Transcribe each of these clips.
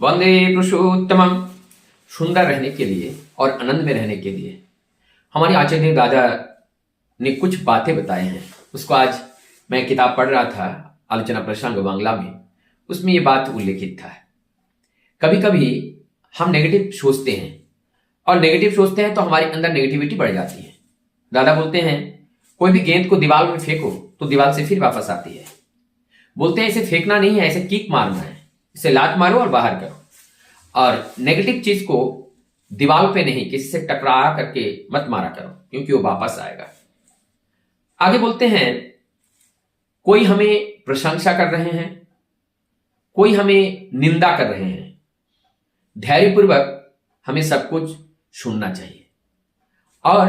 वंदे पुरुषोत्तमम। सुंदर रहने के लिए और आनंद में रहने के लिए हमारे आचार्य दादा ने कुछ बातें बताए हैं। उसको आज मैं किताब पढ़ रहा था, आलोचना प्रसंग बांग्ला में, उसमें ये बात उल्लेखित था। कभी कभी हम नेगेटिव सोचते हैं और नेगेटिव सोचते हैं तो हमारे अंदर नेगेटिविटी बढ़ जाती है। दादा बोलते हैं कोई भी गेंद को दीवार में फेंको तो दीवार से फिर वापस आती है। बोलते हैं इसे फेंकना नहीं है, इसे किक मारना है, इसे लात मारो और बाहर करो। और नेगेटिव चीज को दीवार पे नहीं, किसी से टकरा करके मत मारा करो, क्योंकि वो वापस आएगा। आगे बोलते हैं कोई हमें प्रशंसा कर रहे हैं, कोई हमें निंदा कर रहे हैं, धैर्यपूर्वक हमें सब कुछ सुनना चाहिए और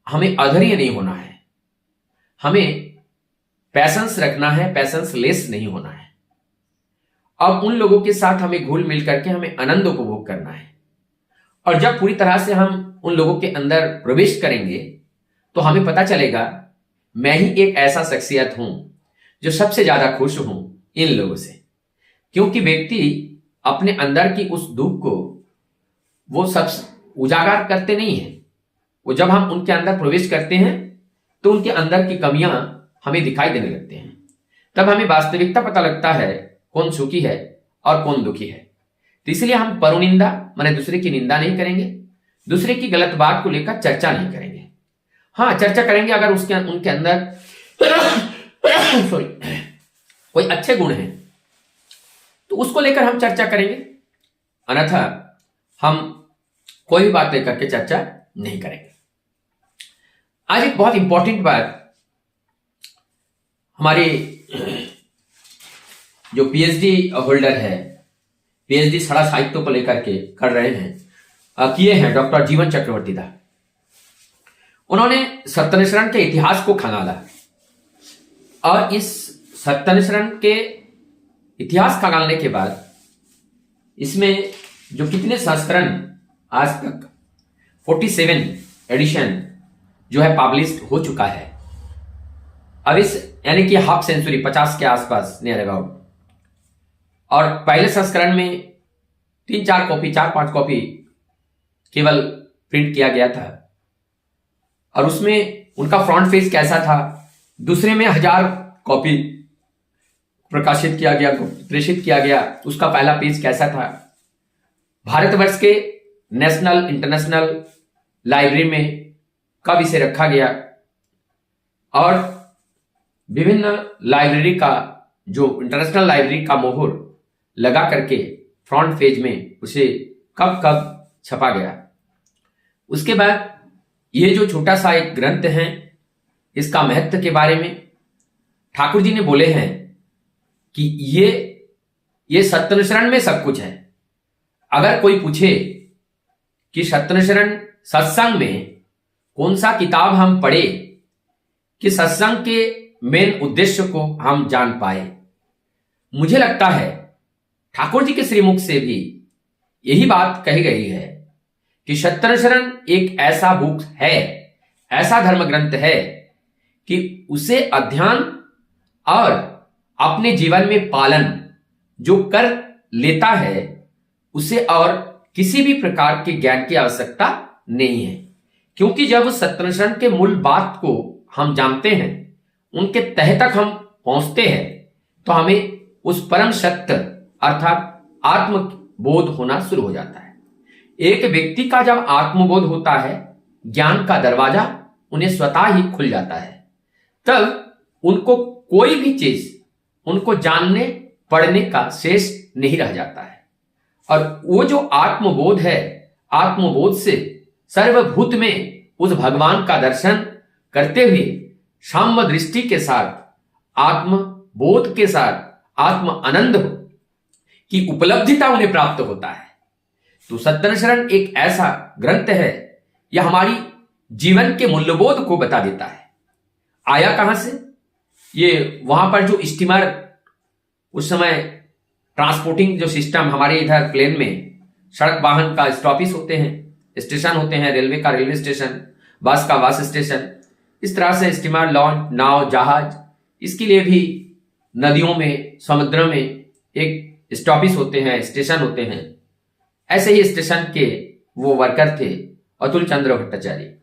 हमें अधैर्य नहीं होना है। हमें पैशंस रखना है, पैशंस लेस नहीं होना है। अब उन लोगों के साथ हमें घुल मिल करके हमें आनंद उपभोग करना है। और जब पूरी तरह से हम उन लोगों के अंदर प्रवेश करेंगे तो हमें पता चलेगा मैं ही एक ऐसा शख्सियत हूं जो सबसे ज्यादा खुश हूं इन लोगों से। क्योंकि व्यक्ति अपने अंदर की उस दुख को वो सब उजागर करते नहीं है। वो जब हम उनके अंदर प्रवेश करते हैं तो उनके अंदर की कमियां हमें दिखाई देने लगते हैं। तब हमें वास्तविकता पता लगता है कौन सुखी है और कौन दुखी है। तो इसलिए हम परनिंदा माने दूसरे की निंदा नहीं करेंगे, दूसरे की गलत बात को लेकर चर्चा नहीं करेंगे। हाँ, चर्चा करेंगे अगर उनके अंदर कोई अच्छे गुण हैं तो उसको लेकर हम चर्चा करेंगे, अन्यथा हम कोई भी बात लेकर के चर्चा नहीं करेंगे। आज एक बहुत इंपॉर्टेंट बात हमारे जो पीएचडी होल्डर है, पीएचडी सड़ा साहित्य को लेकर के कर रहे हैं, किए हैं डॉक्टर जीवन चक्रवर्ती दा। उन्होंने सत्यनिष्ठरण के इतिहास को खंगाला और इस सत्यनिष्ठरण के इतिहास खंगालने के बाद इसमें जो कितने संस्करण आज तक 47 एडिशन जो है पब्लिश हो चुका है। अब इस यानी कि हाफ सेंचुरी 50 के आसपास नियर अबाउट। और पहले संस्करण में 3-4 कॉपी 4-5 कॉपी केवल प्रिंट किया गया था और उसमें उनका फ्रंट पेज कैसा था। दूसरे में 1000 कॉपी प्रकाशित किया गया, प्रेषित किया गया, उसका पहला पेज कैसा था। भारतवर्ष के नेशनल इंटरनेशनल लाइब्रेरी में कब इसे रखा गया और विभिन्न लाइब्रेरी का जो इंटरनेशनल लाइब्रेरी का मोहर लगा करके फ्रंट पेज में उसे कब कब छपा गया। उसके बाद ये जो छोटा सा एक ग्रंथ है, इसका महत्व के बारे में ठाकुर जी ने बोले हैं कि ये सत्यनिष्ठरण में सब कुछ है। अगर कोई पूछे कि सत्यनिष्ठरण सत्संग में कौन सा किताब हम पढ़े कि सत्संग के मेन उद्देश्य को हम जान पाए, मुझे लगता है ठाकुर जी के श्रीमुख से भी यही बात कही गई है कि सत्यनिष्ठरण एक ऐसा बुक है, ऐसा धर्म ग्रंथ है कि उसे अध्ययन और अपने जीवन में पालन जो कर लेता है उसे और किसी भी प्रकार के ज्ञान की आवश्यकता नहीं है। क्योंकि जब सत्यनिष्ठरण के मूल बात को हम जानते हैं, उनके तह तक हम पहुंचते हैं, तो हमें उस परम सत्य अर्थात आत्मबोध होना शुरू हो जाता है। एक व्यक्ति का जब आत्मबोध होता है, ज्ञान का दरवाजा उन्हें स्वतः ही खुल जाता है। तब उनको कोई भी चीज उनको जानने पढ़ने का शेष नहीं रह जाता है। और वो जो आत्मबोध है, आत्मबोध से सर्वभूत में उस भगवान का दर्शन करते हुए साम्य दृष्टि के साथ, आत्मबोध के साथ आत्म आनंद की उपलब्धिता उन्हें प्राप्त होता है। तो सत्यनिष्ठरण एक ऐसा ग्रंथ है, यह हमारी जीवन के मूल्यबोध को बता देता है। आया कहां से? ये वहां पर जो स्टीमर उस समय ट्रांसपोर्टिंग जो सिस्टम हमारे इधर प्लेन में सड़क वाहन का स्टॉपिस होते हैं, स्टेशन होते हैं, रेलवे का रेलवे स्टेशन, बस का बस स्टेशन, इस तरह से स्टीमर, लॉन्च, नाव, जहाज, इसके लिए भी नदियों में, समुद्र में एक स्टॉपिस होते हैं, स्टेशन होते हैं, ऐसे ही स्टेशन के वो वर्कर थे अतुल चंद्र भट्टाचार्य।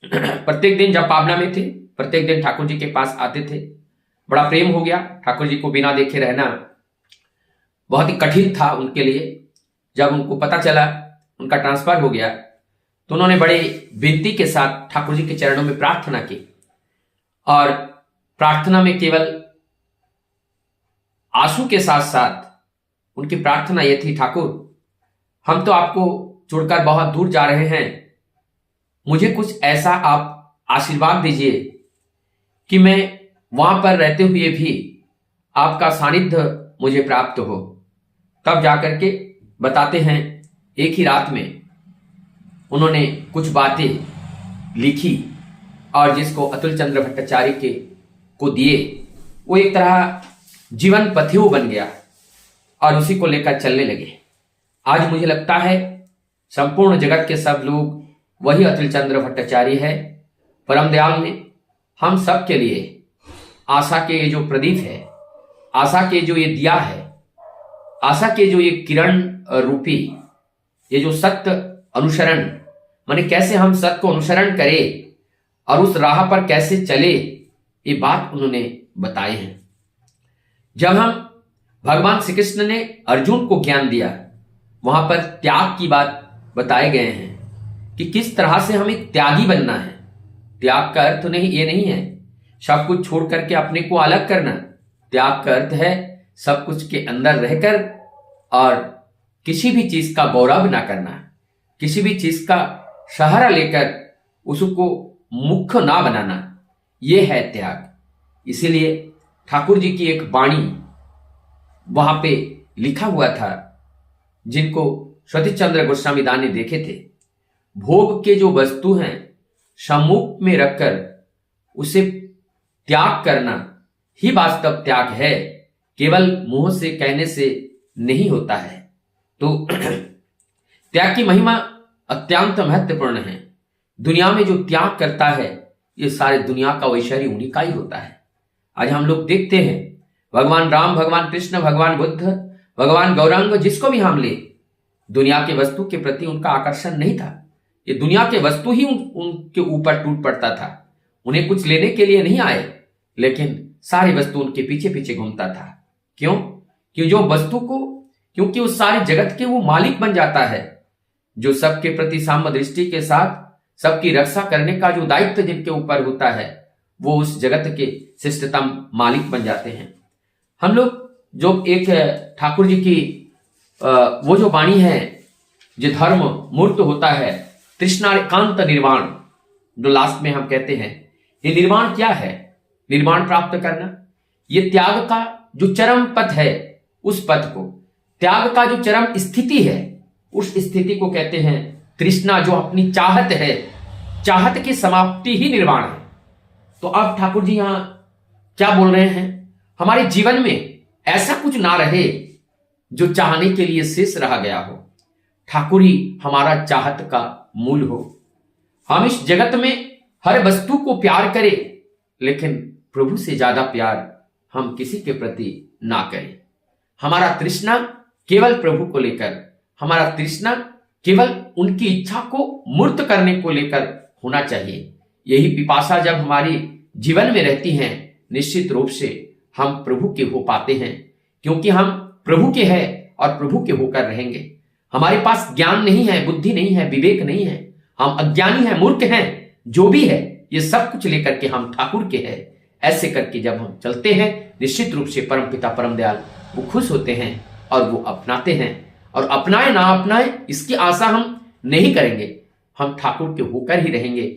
प्रत्येक दिन जब पावना में थे, प्रत्येक दिन ठाकुर जी के पास आते थे। बड़ा प्रेम हो गया, ठाकुर जी को बिना देखे रहना बहुत ही कठिन था उनके लिए। जब उनको पता चला उनका ट्रांसफर हो गया तो उन्होंने बड़े विनती के साथ ठाकुर जी के चरणों में प्रार्थना की, और प्रार्थना में केवल आंसू के साथ साथ उनकी प्रार्थना यह थी, ठाकुर हम तो आपको छोड़कर बहुत दूर जा रहे हैं, मुझे कुछ ऐसा आप आशीर्वाद दीजिए कि मैं वहां पर रहते हुए भी आपका सानिध्य मुझे प्राप्त हो। तब जाकर के बताते हैं एक ही रात में उन्होंने कुछ बातें लिखी और जिसको अतुल चंद्र भट्टाचार्य के को दिए। वो एक तरह जीवन पथिव बन गया और उसी को लेकर चलने लगे। आज मुझे लगता है संपूर्ण जगत के सब लोग वही अतुल चंद्र भट्टाचार्य है। परम दयाल ने हम सब के लिए आशा के ये जो प्रदीप है, आशा के जो ये दिया है, आशा के जो ये किरण रूपी ये जो सत्य अनुसरण, माने कैसे हम सत्य को अनुसरण करें और उस राह पर कैसे चले, ये बात उन्होंने बताए हैं। जब हम भगवान श्री कृष्ण ने अर्जुन को ज्ञान दिया, वहां पर त्याग की बात बताए गए हैं कि किस तरह से हमें त्यागी बनना है। त्याग का अर्थ ये नहीं है सब कुछ छोड़ करके अपने को अलग करना। त्याग का अर्थ है सब कुछ के अंदर रहकर और किसी भी चीज का गौरव ना करना, किसी भी चीज का सहारा लेकर उसको मुख्य ना बनाना, यह है त्याग। इसीलिए ठाकुर जी की एक वाणी वहां पे लिखा हुआ था, जिनको सतीश चंद्र गोस्वामी दास ने देखे थे। भोग के जो वस्तु हैं सम्मुख में रखकर उसे त्याग करना ही वास्तव त्याग है, केवल मुंह से कहने से नहीं होता है। तो त्याग की महिमा अत्यंत महत्वपूर्ण है। दुनिया में जो त्याग करता है ये सारे दुनिया का ऐश्वर्य उन्हीं का ही होता है। आज हम लोग देखते हैं भगवान राम, भगवान कृष्ण, भगवान बुद्ध, भगवान गौरांग, जिसको भी हम ले, दुनिया के वस्तु के प्रति उनका आकर्षण नहीं था। ये दुनिया के वस्तु ही उनके ऊपर टूट पड़ता था। उन्हें कुछ लेने के लिए नहीं आए, लेकिन सारी वस्तु उनके पीछे पीछे घूमता था। क्यों? जो वस्तु को, क्योंकि उस सारे जगत के वो मालिक बन जाता है, जो सबके प्रति साम्य दृष्टि के साथ सबकी रक्षा करने का जो दायित्व जिनके ऊपर होता है, वो उस जगत के श्रेष्ठतम मालिक बन जाते हैं। हम लोग जो एक ठाकुर जी की वो जो वाणी है, जो धर्म मूर्त होता है, तृष्णाकांत निर्वाण, जो लास्ट में हम कहते हैं, ये निर्वाण क्या है? निर्वाण प्राप्त करना, ये त्याग का जो चरम पथ है, उस पथ को, त्याग का जो चरम स्थिति है, उस स्थिति को कहते हैं तृष्णा, जो अपनी चाहत है, चाहत की समाप्ति ही निर्वाण है। तो अब ठाकुर जी यहां क्या बोल रहे हैं? हमारे जीवन में ऐसा कुछ ना रहे जो चाहने के लिए शेष रह गया हो। ठाकुर ही हमारा चाहत का मूल हो। हम इस जगत में हर वस्तु को प्यार करें, लेकिन प्रभु से ज्यादा प्यार हम किसी के प्रति ना करें। हमारा तृष्णा केवल प्रभु को लेकर, हमारा तृष्णा केवल उनकी इच्छा को मूर्त करने को लेकर होना चाहिए। यही पिपासा जब हमारी जीवन में रहती है, निश्चित रूप से हम प्रभु के हो पाते हैं, क्योंकि हम प्रभु के हैं और प्रभु के होकर रहेंगे। हमारे पास ज्ञान नहीं है, बुद्धि नहीं है, विवेक नहीं है, हम अज्ञानी हैं, मूर्ख हैं, जो भी है ये सब कुछ लेकर के हम ठाकुर के हैं। ऐसे करके जब हम चलते हैं, निश्चित रूप से परम पिता परम दयाल वो खुश होते हैं और वो अपनाते हैं। और अपनाए ना अपनाए इसकी आशा हम नहीं करेंगे, हम ठाकुर के होकर ही रहेंगे।